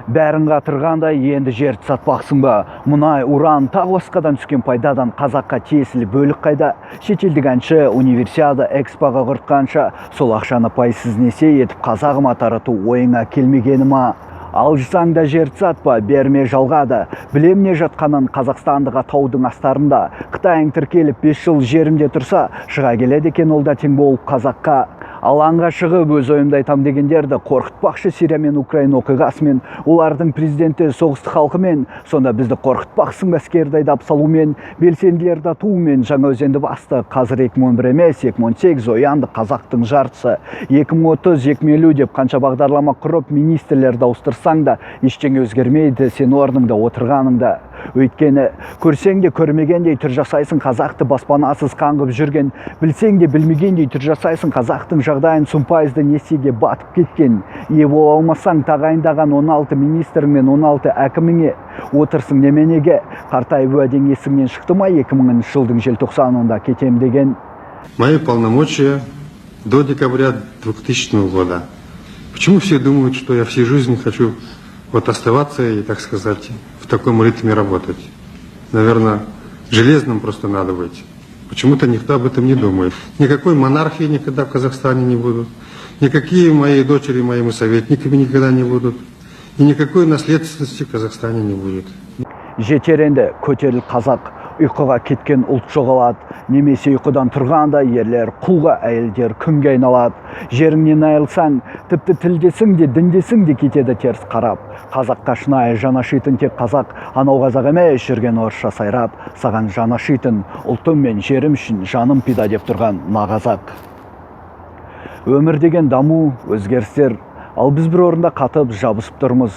Бәрін қатырғанда енді жерді сатпақсың ба? Мұнай, уран, тағы басқадан түскен пайдадан қазаққа тиесілі бөлік қайда? Шетелдік әнші универсиада экспоға құртқанша сол ақшаны пайсыз несие етіп қазағыма тарату ойыңа келмегені ма? Алжысаң да жерді сатпа, берме жалға да. Білем не жатқанын Қазақстандыға таудың астарында. Қытайың тіркеліп 5 жыл жерімде тұрса, шыға келеді екен ол да тең болып қазаққа. Алаңға шығып өз ойымды айтам дегендерді қорқытпақшы Сирия мен Украина оқиғасымен, олардың президенті соғысты халқымен, сонда бізді қорқытпақсың әскерді айдап салумен, белсенділерді атуымен Жаңаөзенді басты. Қазір 2011 емес, 2018 оянды қазақтың жартысы. 2030-2050 деп қанша бағдарлама құрып, министрлерді ауыстырсаң да, ештеңе өзгермейді сен орныңда отырғаныңда. Өйткені көрсең де көрмегендей түр жасайсың қазақты баспанасыз қаңғып жүрген, білсең де білмегендей түр жасайсың қазақтың жағдайын сұмпайызды несиеге батып кеткен. Ие бола алмасаң тағайындаған 16 министрің мен 16 әкіміңе отырсың неменеге? Қартайып уәдең есіңнен шықты ма 2000 жылдың желтоқсанында кетем деген? Мои полномочия до декабря 2000 года. Почему все думают, что я всю жизнь хочу оставаться и, так сказать, в таком ритме работать? Наверное, железным просто надо быть. Почему-то никто об этом не думает. Никакой монархии никогда в Казахстане не будут. Никакие мои дочери моими советниками никогда не будут. И никакой наследственности в Казахстане не будет. Жетер енді көтеріл қазақ, ұйқыға кеткен ұлт жоғалады. Немесе ұйқыдан тұрғанда ерлер құлға, әйелдер күнге айналады. Жеріңнен айырылсаң, тіпті тілдесің де, діндесің де кетеді теріс қарап. Қазаққа шынайы жаны ашитын тек қазақ, анау қазақ емес жүрген орысша сайрап. Саған жаны ашитын ұлтым мен жерім үшін жаным пида деп тұрған нағазақ. Өмір деген даму, өзгерістер, ал біз бір орында қатып жабысып тұрмыз.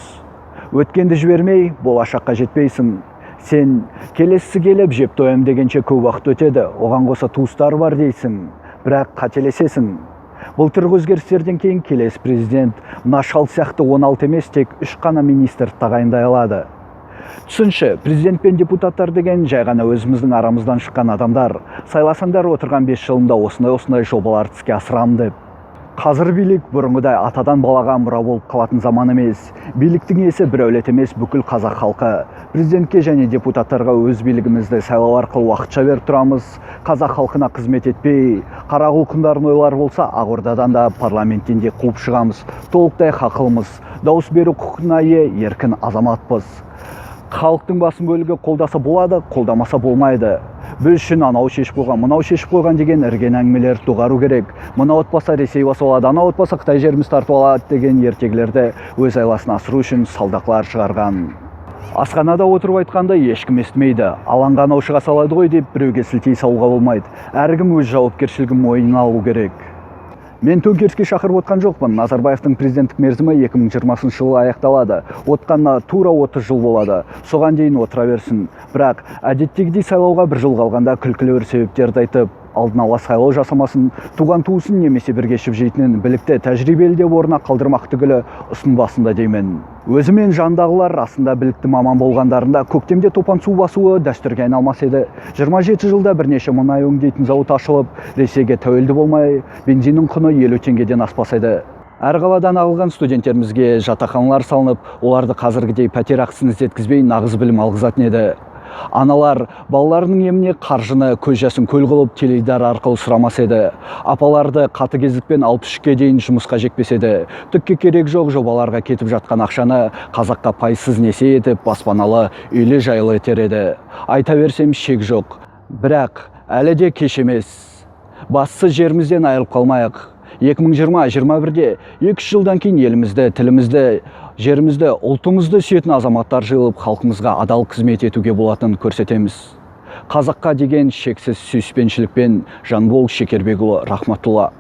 Өткенді жібермей, болашаққа жетпейсің. Сен келесі келіп жеп тойым дегенше көп уақыт өтеді, оған қоса туыстар бар дейсің, бірақ қателесесің. Былтырғы өзгерістерден кейін келесі президент мына шал сияқты 16 емес, тек 3 қана министр тағайындай алады. Түсінші, президент пен депутаттар деген жай ғана өзіміздің арамыздан шыққан адамдар. Сайласаңдар отырған 5 жылында осындай жобаларды іске асырам деп. Қазір билік бұрынғыдай атадан балаға мұра болып қалатын заман емес. Биліктің иесі бір әулет емес, бүкіл қазақ халқы. Президентке және депутаттарға өз билігімізді сайлау арқылы уақытша беріп тұрамыз. Қазақ халқына қызмет етпей, қара құлқындардың ойлары болса, Ақордадан да парламенттен де қуып шығамыз. Толықтай хақылымыз. Дауыс беру құқығына ие еркін азаматпыз. Халықтың басым бөлігі қолдаса болады, қолдамаса болмайды. Біз үшін анау шешіп қойған, мынау шешіп қойған деген ірген әңгімелер доғару керек. Мынау отбасы Ресей басып алады, анау отбасы Қытай жеріміз тартып алады деген ертегілерді өз айласын асыру үшін салдақлар шығарған. Асханада отырып айтқанда ешкім естімейді. Алаңға анау шыға салады ғой деп біреуге сілтей салуға болмайды. Әркім өз жауапкершілігін мойнына алу керек. Мен төңкеріске шақырып отқан жоқпын. Назарбаевтың президенттік мерзімі 2020 жылы аяқталады. Отқанына тура 30 жыл болады. Соған дейін отыра берсін. Бірақ әдеттегідей сайлауға бір жыл қалғанда күлкілі бір себептерді айтып, алдын ала сайлау жасамасын, туған туысын немесе бірге ішіп жейтінін білікті тәжірибелі деп орнына қалдырмақ түгілі ұсынбасында деймін. Өзі мен жандағылар расында білікті маман болғандарында көктемде топан су басуы дәстүрге айналмас еді. 27 жылда бірнеше мұнай өңдейтін зауыт ашылып, Ресейге тәуелді болмай, бензиннің құны 50 теңгеден аспас еді. Әр қаладан ағылған студенттерімізге жатақханалар салынып, оларды қазіргідей пәтер ақысын іздеткізбей нағыз білім алғызатын еді. Аналар балаларының еміне қаржыны көз жасын көл қылып теледидар арқылы сұрамас еді. Апаларды қатыгездікпен 63-ке дейін жұмысқа жекпес еді. Түкке керек жоқ жобаларға кетіп жатқан ақшаны қазаққа пайсыз несие етіп, баспаналы үйлі жайлы етер еді. Айта берсем шек жоқ. Бірақ әлі де кеш емес. Бастысы жерімізден айырылып қалмайық. 2020-21-де 2 жылдан кейін елімізді, тілімізді, жерімізді, ұлтымызды сүйетін азаматтар жиылып, халқымызға адал қызмет етуге болатынын көрсетеміз. Қазаққа деген шексіз сүйіспеншілікпен Жанбол Шекербекұлы, Рахматулла.